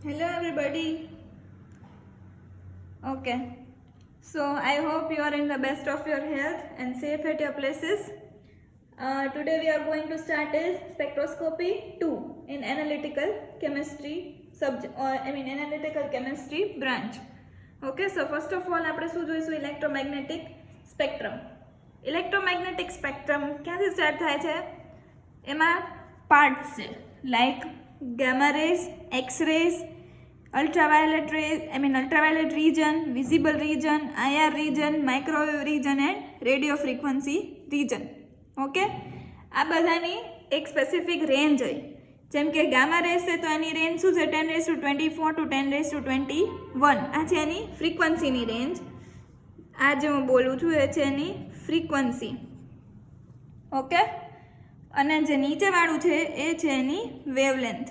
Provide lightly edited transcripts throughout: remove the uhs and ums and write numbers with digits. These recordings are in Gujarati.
Hello everybody. Okay, so I hope you are in the best of your health and safe at your places. Today we are going to start is spectroscopy 2 in analytical chemistry subject, or analytical chemistry branch. Okay, so first of all આપણે શું જોઈશું ઇલેક્ટ્રોમેગ્નેટિક સ્પેક્ટ્રમ. ઇલેક્ટ્રોમેગ્નેટિક સ્પેક્ટ્રમ ક્યાંથી સ્ટાર્ટ થાય છે? એમાં પાર્ટ્સ છે like gamma rays, x-rays, ultraviolet rays, ultraviolet region, visible region, IR region, microwave region and radio frequency region. Okay, આ બધાની એક સ્પેસિફિક રેન્જ હોય. જેમ કે ગામા રેસ છે તો એની રેન્જ શું છે? 10⁻24 to 10⁻21. આ છે એની ફ્રીક્વન્સીની રેન્જ. આ જે હું બોલું છું એ છે એની ફ્રીક્વન્સી. ઓકે, અને જે નીચેવાળું છે એ છે એની wavelength.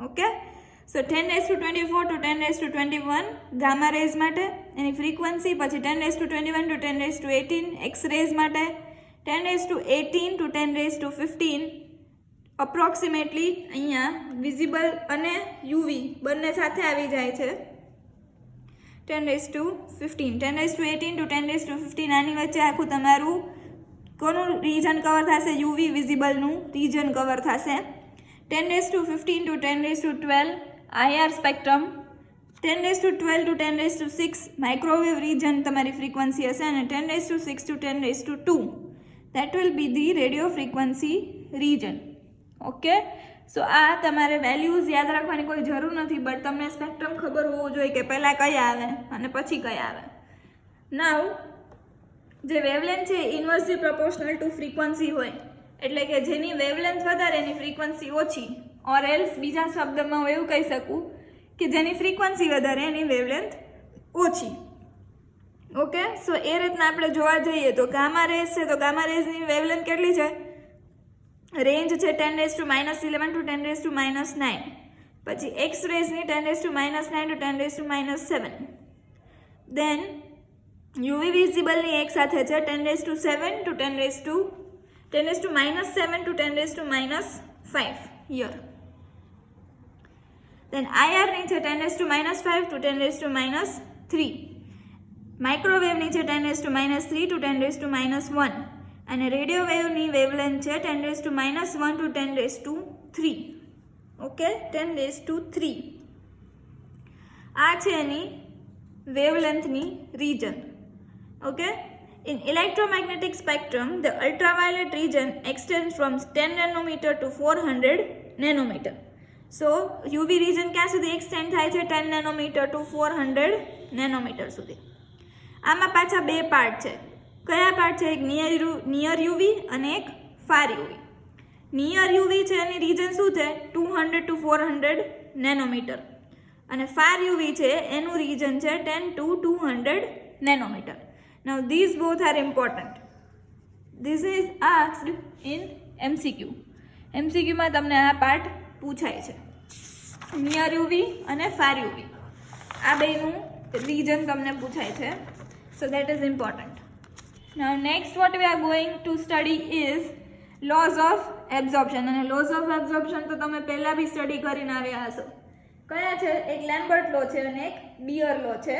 Okay, so 10⁻24 to 10⁻21 gamma rays માટે એની ફ્રીક્વન્સી, પછી 10⁻21 to 10⁻18 એક્સ રેઝ માટે, 10⁻18 to 10⁻15 અપ્રોક્સિમેટલી અહીંયા વિઝિબલ અને યુવી બંને સાથે આવી જાય છે. 10⁻15 10⁻18 to 10⁻15 આની વચ્ચે આખું તમારું કોનું રીજન કવર થશે? યુવી વિઝિબલનું રીજન કવર થશે. 10⁻15 to 10⁻12 IR spectrum, 10⁻12 to 10⁻6 microwave region તમારી ફ્રીક્વન્સી હશે, અને 10⁻6 to 10⁻2 that will be the radio frequency region. Okay, so આ તમારે વેલ્યુઝ યાદ રાખવાની કોઈ જરૂર નથી, બટ તમને સ્પેક્ટ્રમ ખબર હોવું જોઈએ કે પહેલાં કયા આવે અને પછી કયા આવે. નાવ જે વેવલેન્થ છે ઇન્વર્સલી પ્રોપોર્શનલ ટુ ફ્રીક્વન્સી હોય, એટલે કે જેની વેવલેન્થ વધારે એની ફ્રીક્વન્સી ઓછી, ઓર એલ્સ બીજા શબ્દમાં હું એવું કહી શકું કે જેની ફ્રીક્વન્સી વધારે એની વેવલેન્થ ઓછી. ઓકે, સો એ રીતના આપણે જોવા જઈએ તો ગામા રેઝ છે તો ગામા રેઝની વેવલેન્થ કેટલી છે? રેન્જ છે 10⁻11 to 10⁻9. પછી એક્સ રેઝની 10⁻9 to 10⁻7. દેન યુવી વિઝિબલની એક સાથે છે 10⁻7 to 10⁻7 to 10⁻5 યર. દેન આઈઆરની છે 10⁻5 to 10⁻3. માઇક્રોવેવની છે 10⁻3 to 10⁻1. અને રેડિયો વેવની વેવલેન્થ છે 10⁻1 to 10⁻3. ઓકે, 10⁻3 આ છે એની વેવલેન્થની region. Okay, in electromagnetic spectrum the ultraviolet region extends from 10 nanometer to 400 nanometer. so UV region ક્યાં સુધી એક્સટેન્ડ થાય છે? 10 nanometer to 400 nanometer સુધી. આમાં પાછા બે પાર્ટ છે. કયા પાર્ટ છે? એક નિયર યુવી અને એક ફાર યુવી. નિયર યુવી છે એની રીજન શું છે? 200 to 400 નેનોમીટર. અને ફાર યુવી છે એનું રીજન છે 10 to 200 nanometre. Now these both are important. This is asked in MCQ. MCQ માં તમને આ પાર્ટ પૂછાય છે. નિયર યુવી અને ફાર યુવી આ બેનું રીજન તમને પૂછાય છે. So that is important. Now next what we are going to study is laws of absorption. અને laws of absorption તો તમે પહેલા બી સ્ટડી કરીને આવ્યા હશો. કયા છે? એક લેમ્બર્ટ લો છે અને એક બિયર લો છે.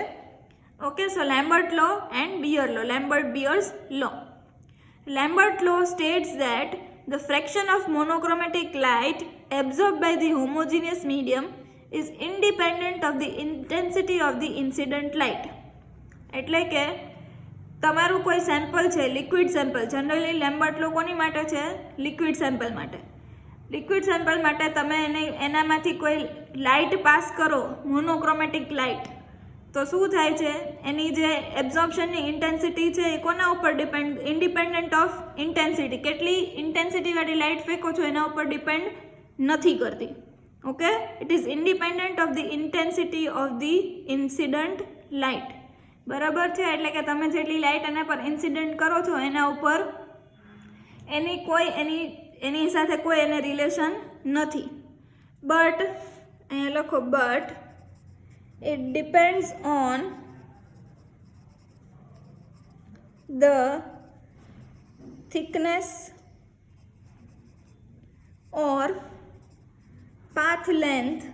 Okay, so Lambert law and Beer law, Lambert Beer's law. Lambert law states that the fraction of monochromatic light absorbed by the homogeneous medium is independent of the intensity of the incident light. એટલે કે તમારું કોઈ સેમ્પલ છે, લિક્વિડ સેમ્પલ, જનરલી લેમ્બર્ટ લો કોની માટે છે? લિક્વિડ સેમ્પલ માટે. લિક્વિડ સેમ્પલ માટે તમે એનામાંથી કોઈ લાઇટ પાસ કરો, મોનોક્રોમેટિક લાઇટ, તો શું થાય છે? એની જે એબ્ઝોર્પ્શનની ઇન્ટેન્સિટી છે એ કોના ઉપર ઇન્ડિપેન્ડન્ટ ઓફ ઇન્ટેન્સિટી, કેટલી ઇન્ટેન્સિટીવાળી લાઇટ ફેંકો છો એના ઉપર ડિપેન્ડ નથી કરતી. Okay, it is independent of the intensity of the incident light. બરાબર છે? એટલે કે તમે જેટલી લાઇટ એના પર ઇન્સિડન્ટ કરો છો એના ઉપર એની સાથે કોઈ એને રિલેશન નથી. બટ અહીંયા લખો, but it depends on the thickness or path length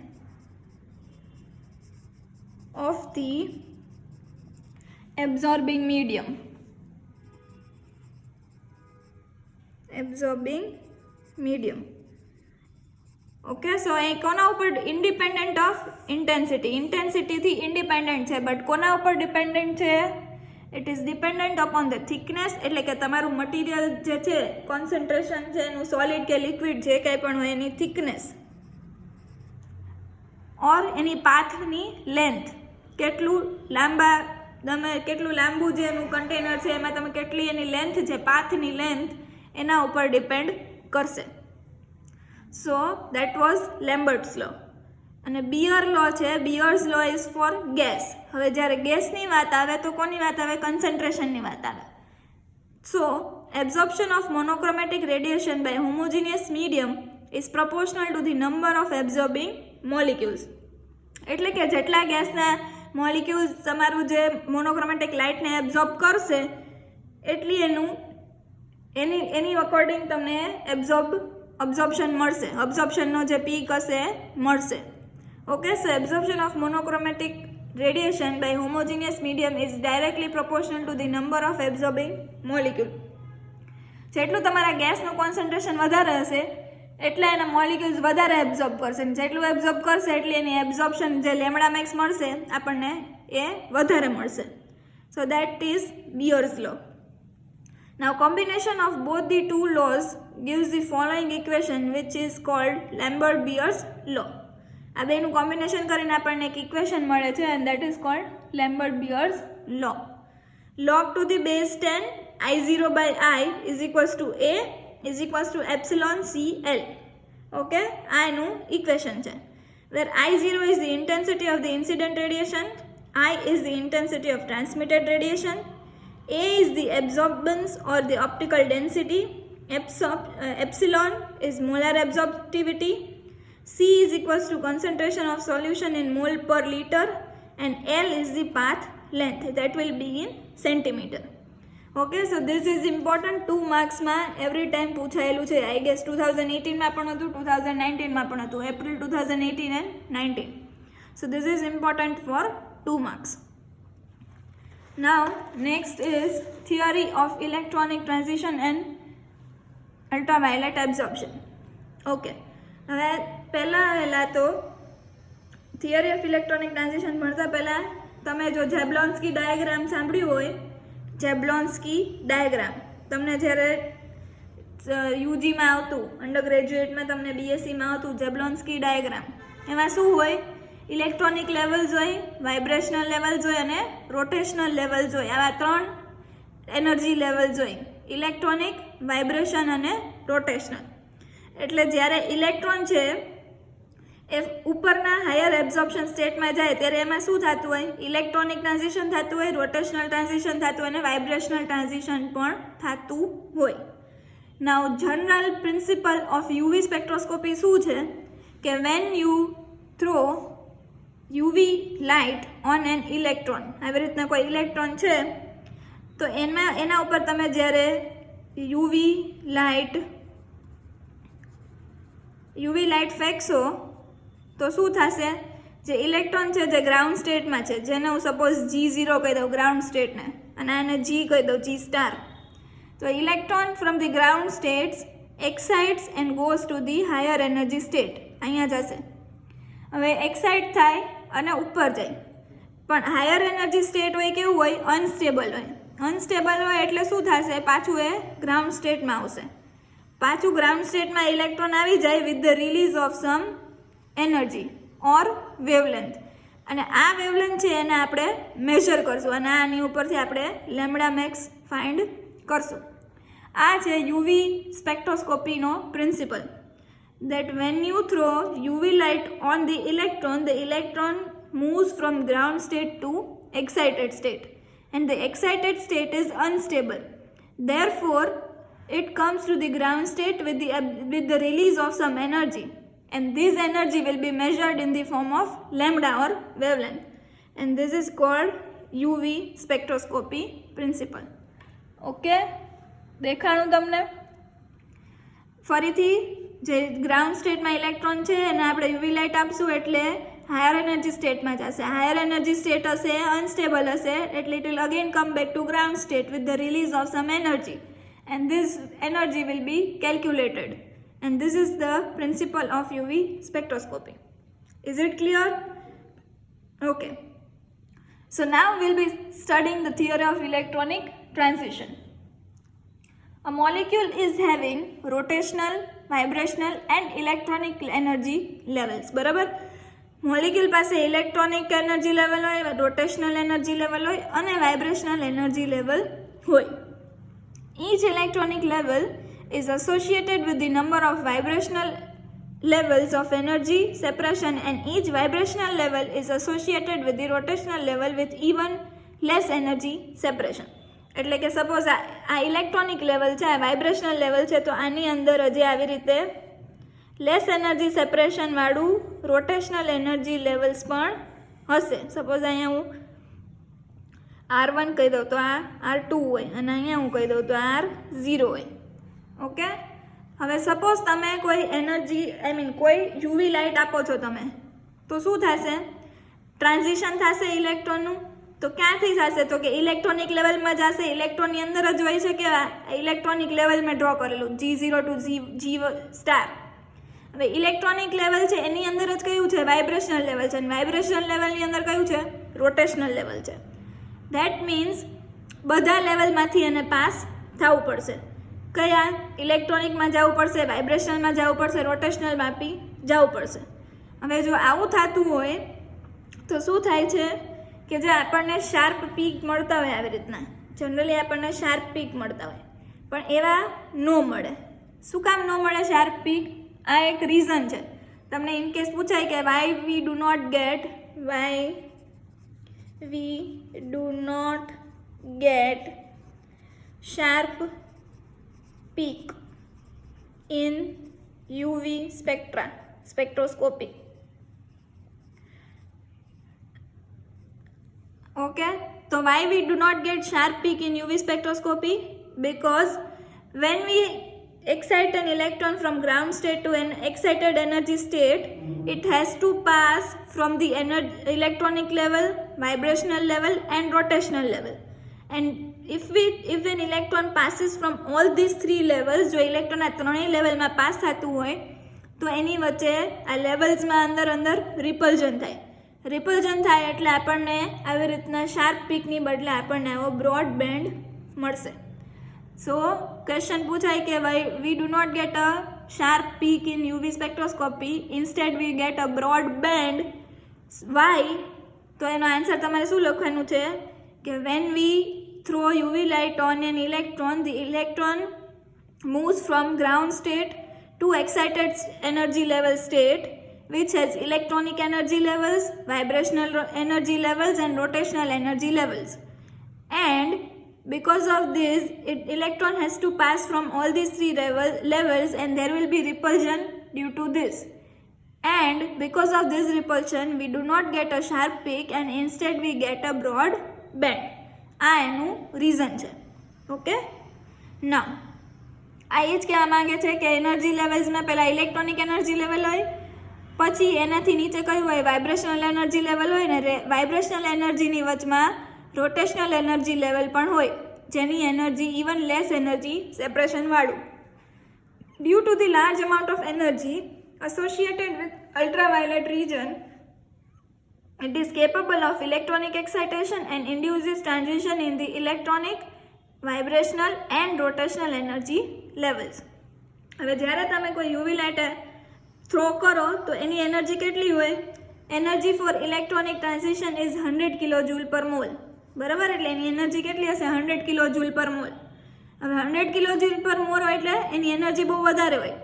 of the absorbing medium. Absorbing medium. Okay, so એ કોના ઉપર ઇન્ડિપેન્ડન્ટ ઓફ ઇન્ટેન્સિટી, ઇન્ટેન્સિટીથી ઇન્ડિપેન્ડન્ટ છે, બટ કોના ઉપર ડિપેન્ડન્ટ છે? It is dependent upon the thickness, એટલે કે તમારું મટીરિયલ જે છે, કોન્સન્ટ્રેશન છે એનું, સોલિડ કે લિક્વિડ જે કંઈ પણ હોય એની થિકનેસ, ઓર એની પાથની લેન્થ, કેટલું લાંબુ જે એનું કન્ટેનર છે એમાં તમે કેટલી એની લેન્થ છે, પાથની લેન્થ એના ઉપર ડિપેન્ડ કરશે. સો દેટ વોઝ લેમ્બર્ટ્સ લો. અને બિયર લો છે, Beers law is four gas. હવે જ્યારે ગેસની વાત આવે તો કોની વાત આવે? કન્સન્ટ્રેશનની વાત આવે. So absorption of monochromatic radiation by homogeneous medium is proportional to the number of absorbing molecules. એટલે કે જેટલા ગેસના મોલિક્યુલ્સ તમારું જે મોનોક્રોમેટિક લાઇટને એબ્ઝોર્બ કરશે એટલી એની અકોર્ડિંગ તમને અબ્ઝોર્પ્શન મળશે, અબ્ઝોર્પ્શનનો જે પીક હશે મળશે. Okay, so absorption of monochromatic radiation by homogeneous medium is directly proportional to the number of absorbing molecule. જેટલું તમારા ગેસનું કોન્સન્ટ્રેશન વધારે હશે એટલે એના મોલિક્યુલ્સ વધારે એબ્ઝોર્બ કરશે, જેટલું એબ્ઝોર્બ કરશે એટલી એની એબ્ઝોર્પ્શન જે લેમડા મેક્સ મળશે આપણને એ વધારે મળશે. So that is Beer's law. Now combination of both the two laws gives the following equation which is called Lambert-Beer's law. આ બેનું કોમ્બિનેશન કરીને આપણને એક ઇક્વેશન મળે છે and that is called Lambert-Beer's law. Log to the base 10 I0 by I is equals to A is equals to epsilon CL. Okay, આ એનું ઇક્વેશન છે. Where I0 is the intensity of the incident radiation, I is the intensity of transmitted radiation, A is the absorbance or the optical density, epsilon is molar absorptivity, C is equals to concentration of solution in mole per liter, and L is the path length, that will be in centimeter. Okay, so this is important. 2 marks માં every time પૂછાયેલું છે. I guess 2018 માં પણ હતું, 2019 માં પણ હતું, April 2018 and 19. So this is important for 2 marks. Now next is theory of electronic transition and ultraviolet absorption. Okay, હવે પહેલા તો થિયરી ઓફ ઇલેક્ટ્રોનિક ટ્રાન્ઝિશન ભણતા પહેલાં તમે જો જેબ્લોન્સ્કી ડાયાગ્રામ સાંભળ્યું હોય, જેબ્લોન્સ્કી ડાયાગ્રામ તમને જ્યારે યુજીમાં આવતું, અંડર ગ્રેજ્યુએટમાં તમને બીએસસીમાં આવતું જેબ્લોન્સ્કી ડાયાગ્રામ, એમાં શું હોય? ઇલેક્ટ્રોનિક લેવલ્સ હોય, વાઇબ્રેશનલ લેવલ્સ હોય અને રોટેશનલ લેવલ્સ હોય. આવા 3 એનર્જી લેવલ્સ હોય, ઇલેક્ટ્રોનિક, વાઇબ્રેશન અને રોટેશનલ. એટલે જ્યારે ઇલેક્ટ્રોન છે એ ઉપરના હાયર એબ્ઝોર્પ્શન સ્ટેટમાં જાય ત્યારે એમાં શું થતું હોય? ઇલેક્ટ્રોનિક ટ્રાન્ઝિશન થતું હોય, રોટેશનલ ટ્રાન્ઝિશન થતું હોય અને વાઇબ્રેશનલ ટ્રાન્ઝિશન પણ થતું હોય. Now general principle of UV spectroscopy શું છે કે when you throw UV light on an electron, આવી રીતના કોઈ ઇલેક્ટ્રોન છે તો એના ઉપર તમે જ્યારે UV લાઇટ ફેંકશો તો શું થશે? જે ઇલેક્ટ્રોન છે જે ગ્રાઉન્ડ સ્ટેટમાં છે, જેને હું સપોઝ G0 કહી દઉં ગ્રાઉન્ડ સ્ટેટને, અને આને G કહી દઉં, G સ્ટાર. તો electron from the ground states excites and goes to the higher energy state. અહીંયા જશે. હવે એક્સાઇટ થાય અને ઉપર જાય, પણ હાયર એનર્જી સ્ટેટ હોય કેવું હોય? અનસ્ટેબલ હોય. અનસ્ટેબલ હોય એટલે શું થશે? પાછું એ ગ્રાઉન્ડ સ્ટેટમાં આવશે. પાછું ગ્રાઉન્ડ સ્ટેટમાં ઇલેક્ટ્રોન આવી જાય with the release of some energy or wavelength. અને આ વેવલેન્થ છે એને આપણે મેઝર કરશું અને આની ઉપરથી આપણે લેમ્બડા મેક્સ ફાઇન્ડ કરશું. આ છે યુવી સ્પેક્ટ્રોસ્કોપીનો principle. That when you throw UV light on the electron moves from ground state to excited state, and the excited state is unstable. Therefore, it comes to the ground state with the release of some energy, and this energy will be measured in the form of lambda or wavelength, and this is called UV spectroscopy principle. Okay, દેખાણું તમને? ફરીથી જે ગ્રાઉન્ડ સ્ટેટમાં ઇલેક્ટ્રોન છે એને આપણે યુવી લાઇટ આપશું એટલે હાયર એનર્જી સ્ટેટમાં જશે. હાયર એનર્જી સ્ટેટ હશે અનસ્ટેબલ હશે એટલે it will again come back to ground state with the release of some energy and this energy will be calculated and this is the principle of UV spectroscopy. Is it clear? Okay. So now we'll be studying the theory of electronic transition. A molecule is having rotational, vibrational and electronic energy levels. બરાબર? મોલિક્યુલ પાસે ઇલેક્ટ્રોનિક એનર્જી લેવલ હોય, રોટેશનલ એનર્જી લેવલ હોય અને વાઇબ્રેશનલ એનર્જી લેવલ હોય. Each electronic level is associated with the number of vibrational levels of energy separation and each vibrational level is associated with the rotational level with even less energy separation. એટલે કે સપોઝ આ ઇલેક્ટ્રોનિક લેવલ છે, આ વાઇબ્રેશનલ લેવલ છે, તો આની અંદર હજી આવી રીતે લેસ એનર્જી સેપરેશન વાળું રોટેશનલ એનર્જી લેવલ્સ પણ હશે. સપોઝ અહીંયા હું R1 કહી દઉં તો આ R2 હોય અને અહીંયા હું કહી દઉં તો R0 હોય. ઓકે, હવે સપોઝ તમે કોઈ એનર્જી કોઈ યુવી લાઇટ આપો છો તમે, તો શું થશે? ટ્રાન્ઝિશન થશે ઇલેક્ટ્રોનનું. તો ક્યાંથી થશે? તો કે ઇલેક્ટ્રોનિક લેવલમાં જશે. ઇલેક્ટ્રોનની અંદર જ હોય છે કે ઇલેક્ટ્રોનિક લેવલ મેં ડ્રો કરેલું G0 ટુ G સ્ટાર. હવે ઇલેક્ટ્રોનિક લેવલ છે એની અંદર જ કયું છે? વાઇબ્રેશનલ લેવલ છે. અને વાઇબ્રેશનલ લેવલની અંદર કયું છે? રોટેશનલ લેવલ છે. ધેટ મીન્સ બધા લેવલમાંથી એને પાસ થવું પડશે. કયા? ઇલેક્ટ્રોનિકમાં જવું પડશે, વાઇબ્રેશનલમાં જવું પડશે, રોટેશનલમાં બી જવું પડશે. હવે જો આવું થતું હોય તો શું થાય છે કે જે આપણને શાર્પ પીક મળતા હોય, આવી રીતના જનરલી આપણને શાર્પ પીક મળતા હોય, પણ એવા ન મળે. શું કામ ન મળે શાર્પ પીક? આ એક રીઝન છે. તમને ઇનકેસ પૂછાય કે why we do not get sharp peak in UV spectroscopy. Okay, so why we do not get sharp peak in UV spectroscopy? Because when we excite an electron from ground state to an excited energy state, it has to pass from the electronic level, vibrational level and rotational level. And if an electron passes from all these three levels, જો ઇલેક્ટ્રોન આ ત્રણેય લેવલમાં પાસ થતું હોય તો એની વચ્ચે આ લેવલ્સમાં અંદર રિપલ્જન થાય. રિપલ્જન થાય એટલે આપણને આવી રીતના શાર્પ પીકની બદલે આપણને આવો બ્રોડ બેન્ડ મળશે. સો ક્વેશ્ચન પૂછાય કે we do not get a sharp peak in UV spectroscopy, instead we get a broad band. Why? તો એનો આન્સર તમારે શું લખવાનું છે કે when we throw UV light on an electron, the electron moves from ground state to excited energy level state, which has electronic energy levels, vibrational energy levels and rotational energy levels. And because of this, electron has to pass from all these three levels and there will be repulsion due to this. And because of this repulsion, we do not get a sharp peak and instead we get a broad band. આ એનું રીઝન છે. ઓકે, ના આ એ જ કહેવા માંગે છે કે એનર્જી લેવલ્સમાં પહેલાં ઇલેક્ટ્રોનિક એનર્જી લેવલ હોય, પછી એનાથી નીચે કયું હોય? વાઇબ્રેશનલ એનર્જી લેવલ હોય ને વાઇબ્રેશનલ એનર્જીની વચમાં રોટેશનલ એનર્જી લેવલ પણ હોય, જેની એનર્જી ઇવન લેસ એનર્જી સેપરેશનવાળું. Due to the large amount of energy associated with ultraviolet region, it is capable of electronic excitation and induces transition in the electronic, vibrational and rotational energy levels. હવે જ્યારે તમે કોઈ યુવી લાઇટ થ્રો કરો તો એની એનર્જી કેટલી હોય? Energy for electronic transition is 100 કિલોજૂલ પર મોલ. બરાબર? એટલે એની એનર્જી કેટલી હશે? 100 કિલોજૂલ પર મોલ. હવે 100 કિલોજૂલ પર મોલ હોય એટલે એની એનર્જી બહુ વધારે હોય.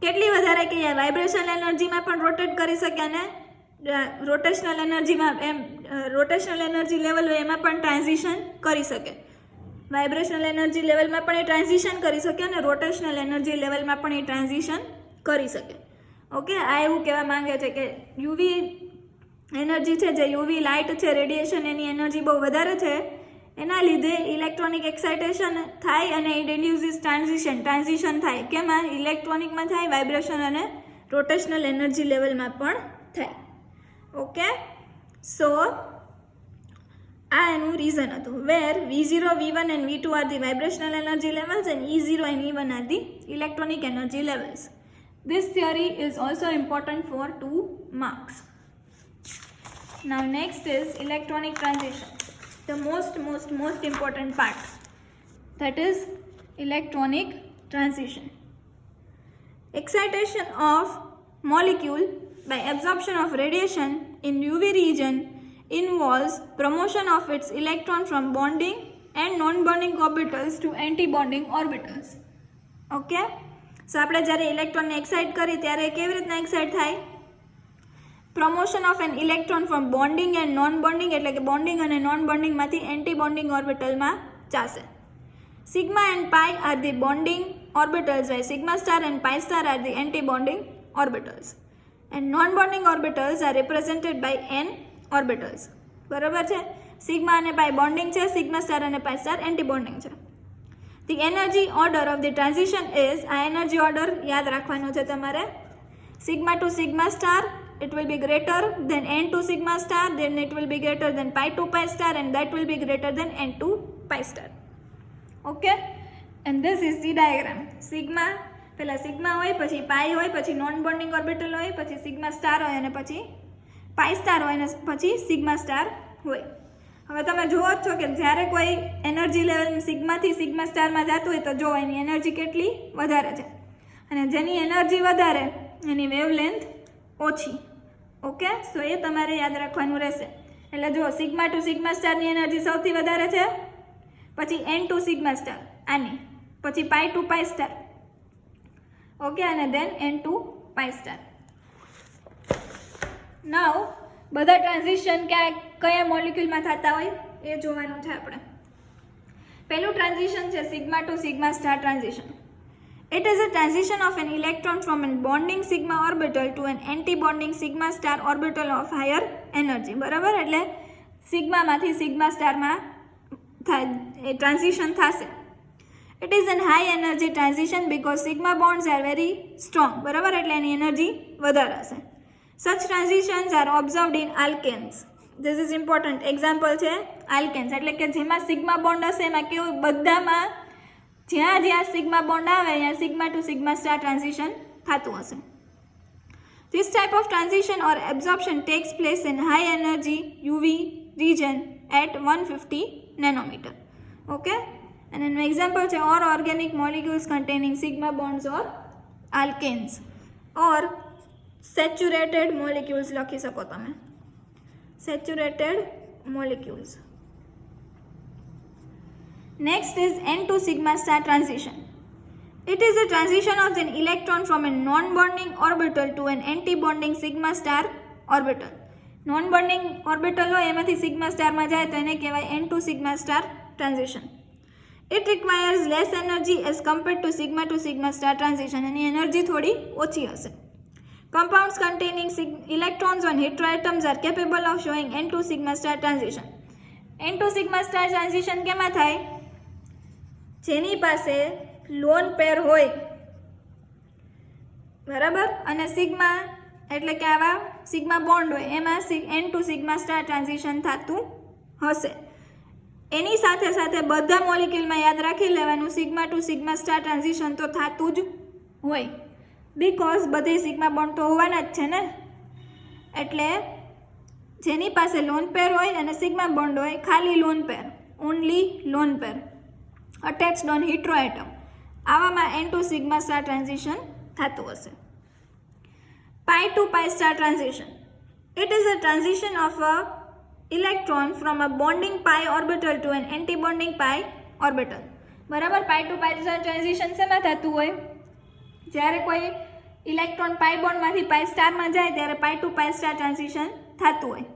કેટલી વધારે કે વાઇબ્રેશનલ એનર્જીમાં પણ રોટેટ કરી શકે અને રોટેશનલ એનર્જીમાં રોટેશનલ એનર્જી લેવલ હોય એમાં પણ ટ્રાન્ઝિશન કરી શકે. વાઇબ્રેશનલ એનર્જી લેવલમાં પણ એ ટ્રાન્ઝિશન કરી શકે અને રોટેશનલ એનર્જી લેવલમાં પણ એ ટ્રાન્ઝિશન કરી શકે. ઓકે, આ એવું કહેવા માંગે છે કે યુવી એનર્જી છે, જે યુવી લાઇટ છે, રેડિયેશન, એની એનર્જી બહુ વધારે છે એના લીધે ઇલેક્ટ્રોનિક એક્સાઇટેશન થાય અને ઇટ ઇન્ડ્યુસીસ ટ્રાન્ઝિશન થાય. કેમાં? ઇલેક્ટ્રોનિકમાં થાય, વાઇબ્રેશન અને રોટેશનલ એનર્જી લેવલમાં પણ થાય. ઓકે, સો આ એનું રીઝન હતું. વેર V0, V1 and V2 are the vibrational energy levels and E0 and E1 are the electronic energy levels. This theory is also important for 2 marks. Now next is electronic transition, the most important part, that is electronic transition. Excitation of molecule by absorption of radiation in UV region involves promotion of its electron from bonding and non-bonding orbitals to anti-bonding orbitals. Okay, so આપણે જ્યારે ઇલેક્ટ્રોનને એક્સાઇટ કરી ત્યારે કેવી રીતના એક્સાઇટ થાય? Promotion of an electron from bonding and non bonding, એટલે કે બોન્ડિંગ અને નોન બોન્ડિંગમાંથી એન્ટી બોન્ડિંગ ઓર્બિટલમાં જાશે. Sigma and pi are the bonding orbitals, while sigma star and pi star are the anti-bonding orbitals. And non-bonding orbitals are represented by n orbitals. બરાબર છે? સિગ્મા અને પાઈ બોન્ડિંગ છે, સિગ્મા સ્ટાર અને પાઈ સ્ટાર એન્ટી બોન્ડિંગ છે. The energy order of the transition is, આ એનર્જી ઓર્ડર યાદ રાખવાનો છે તમારે. Sigma to sigma star, it will be greater than n to sigma star, then it will be greater than pi to pi star, and that will be greater than n to pi star. Okay, and this is the diagram. Sigma, પહેલા સિગ્મા હોય, પછી પાઈ હોય, પછી નોન બોન્ડિંગ ઓર્બિટલ હોય, પછી સિગ્મા સ્ટાર હોય અને પછી પાઈ સ્ટાર હોય અને પછી સિગ્મા સ્ટાર હોય. હવે તમે જુઓ જ છો કે જ્યારે કોઈ એનર્જી લેવલ સિગ્માથી સિગ્મા સ્ટારમાં જતું હોય તો જો એની એનર્જી કેટલી વધારે છે, અને જેની એનર્જી વધારે એની વેવલેન્થ ઓછી. ઓકે, સો એ તમારે યાદ રાખવાનું રહેશે. એટલે જો સિગ્મા ટુ સિગ્મા સ્ટારની એનર્જી સૌથી વધારે છે, પછી n ટુ સિગ્મા સ્ટાર આની, પછી પાઈ ટુ પાઈ સ્ટાર, ઓકે, અને દેન n ટુ પાઈ સ્ટાર. નાઉ બધા ટ્રાન્ઝિશન કયા મોલિક્યુલમાં થતા હોય એ જોવાનું છે આપણે. પહેલું ટ્રાન્ઝિશન છે sigma to sigma star transition. It is a transition of an electron from a bonding sigma orbital to an anti-bonding sigma star orbital of higher energy. બરાબર? એટલે સિગ્મામાંથી સિગ્મા સ્ટારમાં ટ્રાન્ઝિશન થશે. It is an high energy transition because sigma bonds are very strong. બરાબર? એટલે એની એનર્જી વધારે હશે. Such transitions are observed in alkanes. This is important. Example છે alkanes, એટલે કે જેમાં સિગ્મા બોન્ડ હશે એમાં કેવું બધામાં જ્યાં સિગ્મા બોન્ડ આવે ત્યાં sigma to sigma star transition થતું હશે. This type of transition or absorption takes place in high energy UV region at 150 nanometer. Okay, and an example છે or organic molecules containing sigma bonds or alkanes or saturated molecules લખી શકો તમે. Saturated molecules. Next is n to sigma star transition. It is a transition of an electron from a non-bonding orbital to an anti-bonding sigma star orbital. Non-bonding orbital હોય એમાંથી sigma star માં જાય તો એને કહેવાય n to sigma star transition. It requires less energy as compared to sigma star transition. Any energy થોડી ઓછી હશે. Compounds containing electrons on heteroatoms are capable of showing n to sigma star transition. n to sigma star transition કેમાં થાય? જેની પાસે લોન પેર હોય, બરાબર, અને સિગ્મા એટલે કે આવા સિગ્મા બોન્ડ હોય એમાં n to sigma star transition થતું હશે. એની સાથે સાથે બધા મોલિક્યુલમાં યાદ રાખી લેવાનું sigma to sigma star transition તો થતું જ હોય, બિકોઝ બધે સિગ્મા બોન્ડ તો હોવાના જ છે ને. એટલે જેની પાસે લોન પેર હોય અને સિગ્મા બોન્ડ હોય, ખાલી lone pair, only lone pair attached on heteroatom, આવામાં n to sigma star transition થતું હશે. Pi to pi star transition. It is a transition of a electron from a bonding pi orbital to an anti-bonding pi orbital. બરાબર? pi to pi star transition શેમાં થતું હોય? જ્યારે કોઈ ઇલેક્ટ્રોન પાઈ બોન્ડમાંથી પાઈ સ્ટારમાં જાય ત્યારે pi to pi star transition થતું હોય.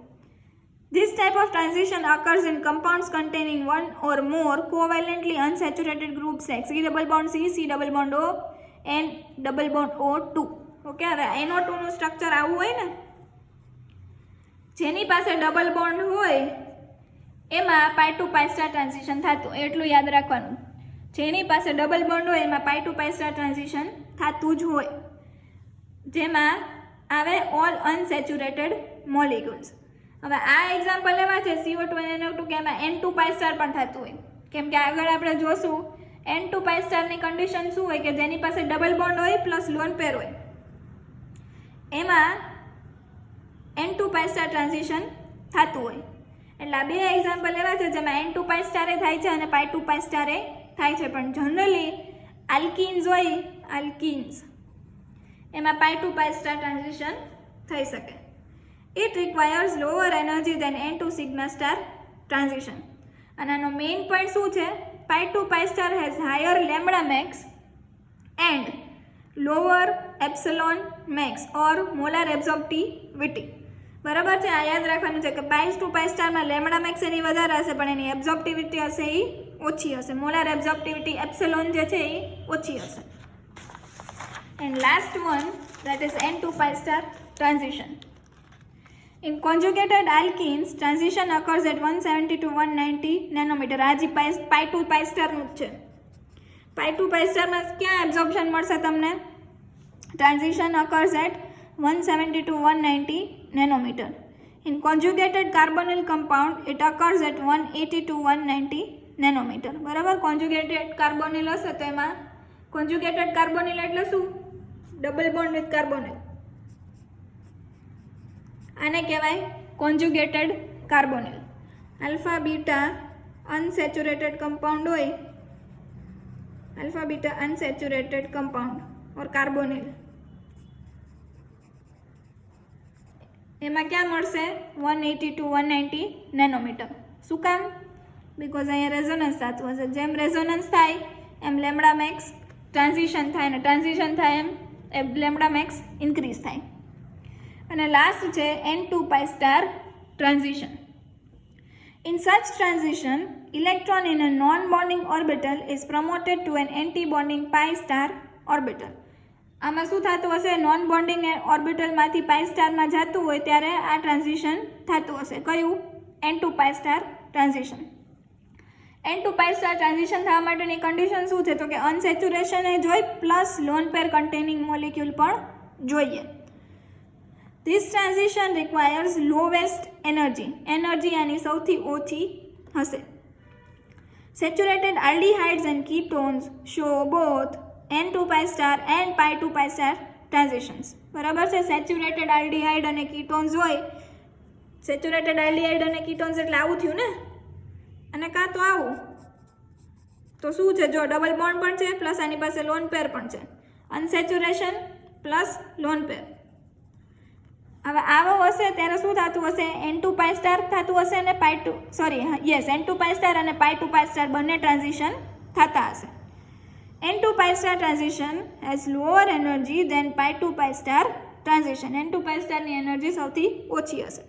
This type of transition occurs in compounds containing one or more covalently unsaturated groups like C double bond C, C double bond O, and double bond O2. Okay, હવે NO2 નું સ્ટ્રક્ચર આવું હોય ને, જેની પાસે ડબલ બોન્ડ હોય એમાં pi to pi star transition થતું, એટલું યાદ રાખવાનું. જેની પાસે ડબલ બોન્ડ હોય એમાં pi to pi star transition થતું જ હોય, જેમાં આવે ઓલ અનસેચ્યુરેટેડ મોલિક્યુલ્સ. હવે આ એક્ઝામ્પલ લેવા છે CO2 અને NO2 કે એમાં N2 પાઈ સ્ટાર પણ થતું હોય, કેમ કે આગળ આપણે જોશું N2 પાઈ સ્ટારની કન્ડિશન શું હોય કે જેની પાસે ડબલ બોન્ડ હોય પ્લસ લોન પેર હોય, એમાં N2 પાઈ સ્ટાર ટ્રાન્ઝિશન થતું હોય. એટલે આ બે એક્ઝામ્પલ લેવા છે જેમાં N2 પાઈ સ્ટારે થાય છે અને પાઈ ટુ પાઈ સ્ટારે થાય છે, પણ જનરલી આલ્કિન્સ હોય, આલ્કિન્સ એમાં pi to pi star transition થઈ શકે. It requires lower energy than N2 sigma star transition. અને આનો મેઇન પોઈન્ટ શું છે, pi to pi star has higher lambda max and lower epsilon max or molar absorptivity. બરાબર છે, આ યાદ રાખવાનું છે કે પાઈ ટુ પાઈ સ્ટારમાં લેમ્બડા મેક્સ એની વધારે હશે પણ એની એબ્ઝોર્પ્ટિવિટી હશે એ ઓછી હશે, મોલાર એબ્ઝોર્પ્ટિવિટી એપ્સિલોન જે છે એ ઓછી હશે. And last one that is N2 pi star transition. In conjugated alkenes, transition occurs at 170 to 190 nanometer. આ જે pi to pi star નું છે. pi to pi star માં ક્યાં absorption મળશે તમને? Transition occurs at 170 to 190 nanometer. In conjugated carbonyl compound, it occurs at 180 to 190 nanometer. બરાબર, conjugated carbonyl હશે તો એમાં conjugated carbonyl એટલે શું? Double bond with carbonyl. આને કહેવાય conjugated carbonyl. Alpha beta unsaturated compound હોય, alpha beta unsaturated compound or carbonyl, એમાં ક્યાં મળશે? 180 ટુ 190 નેનોમીટર. શું કામ? બિકોઝ અહીંયા રેઝોનન્સ થતું હશે. જેમ રેઝોનન્સ થાય એમ લેમ્બડા મેક્સ ટ્રાન્ઝિશન થાય, અને ટ્રાન્ઝિશન થાય એમ લેમ્બડા મેક્સ ઇન્ક્રીઝ થાય. અને લાસ્ટ છે N2 pi star transition. In such transition, electron in a non-bonding orbital is promoted to an anti-bonding pi star orbital. આમાં શું થતું હશે? નોન બોન્ડિંગ ઓર્બિટલમાંથી પાઈ સ્ટારમાં જતું હોય ત્યારે આ ટ્રાન્ઝિશન થતું હશે. કયું? N2 પાઈ સ્ટાર ટ્રાન્ઝિશન. N2 પાઈ સ્ટાર ટ્રાન્ઝિશન થવા માટેની કન્ડિશન શું છે? તો કે અનસેચ્યુરેશન એ જોઈ plus lone pair containing molecule પણ જોઈએ. This transition requires lowest energy. Energy આની સૌથી ઓછી હશે. Saturated aldehydes and ketones show both N2 pi star and pi 2 pi star transitions. બરાબર છે, સેચ્યુરેટેડ આલ્ડીહાઇડ અને કીટોન્સ હોય. સેચ્યુરેટેડ આલ્ડીહાઇડ અને કીટોન્સ એટલે આવું થયું ને, અને કાં તો આવું. તો શું છે? જો ડબલ બોન્ડ પણ છે પ્લસ આની પાસે લોન પેર પણ છે. અનસેચ્યુરેશન પ્લસ લોન પેર. હવે આવો હશે ત્યારે શું થતું હશે? N2 પાઈ સ્ટાર થતું હશે અને N2 પાઈ સ્ટાર અને પાઈ ટુ પાઈ સ્ટાર બંને ટ્રાન્ઝિશન થતા હશે. N2 pi star transition has lower energy than pi 2 pi star transition. N2 pi star ની એનર્જી સૌથી ઓછી હશે.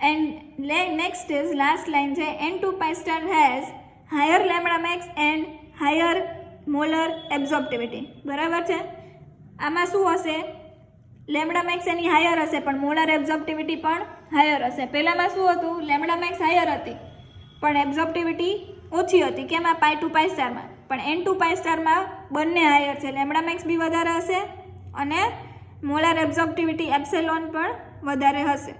And next is last line છે N2 pi star has higher lambda max and higher molar absorptivity. બરાબર છે, આમાં શું હશે? લેમ્બડા મેક્સ એની હાયર હશે પણ મોલાર એબ્ઝોર્પ્ટિવિટી પણ હાયર હશે. પહેલામાં શું હતું? લેમ્બડા મેક્સ હાયર હતી પણ એબ્ઝોર્પ્ટિવિટી ઓછી હતી. કેમ? આ પાઈ ટુ પાઈ સ્ટારમાં. પણ N2 પાઈ સ્ટારમાં બંને હાયર છે. લેમ્બડા મેક્સ બી વધારે હશે અને મોલાર એબ્ઝોર્પ્ટિવિટી એપ્સિલોન પણ વધારે હશે.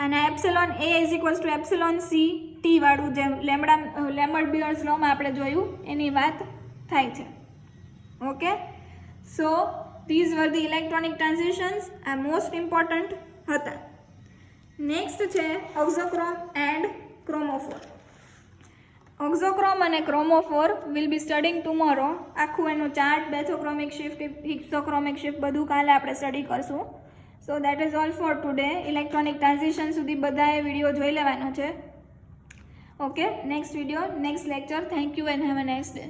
અને epsilon A is equals to epsilon C T વાળું જે લેમ્બર્ટ બિયર્સ લોમાં આપણે જોયું એની વાત થાય છે. Okay, so these were the electronic transitions. આ મોસ્ટ ઇમ્પોર્ટન્ટ હતા. નેક્સ્ટ છે ઓક્ઝોક્રોમ એન્ડ ક્રોમોફોર. ઓક્ઝોક્રોમ અને ક્રોમોફોર વિલ બી સ્ટડિંગ ટુમોરો. આખું એનું ચાર્ટ, બેથોક્રોમિક શિફ્ટ, હિક્સોક્રોમિક શિફ્ટ બધું કાલે આપણે સ્ટડી કરશું. સો that is all four today. Electronic transition સુધી બધાએ વિડીયો જોઈ લેવાનો છે. Okay, next video, next lecture. Thank you and have a nice day.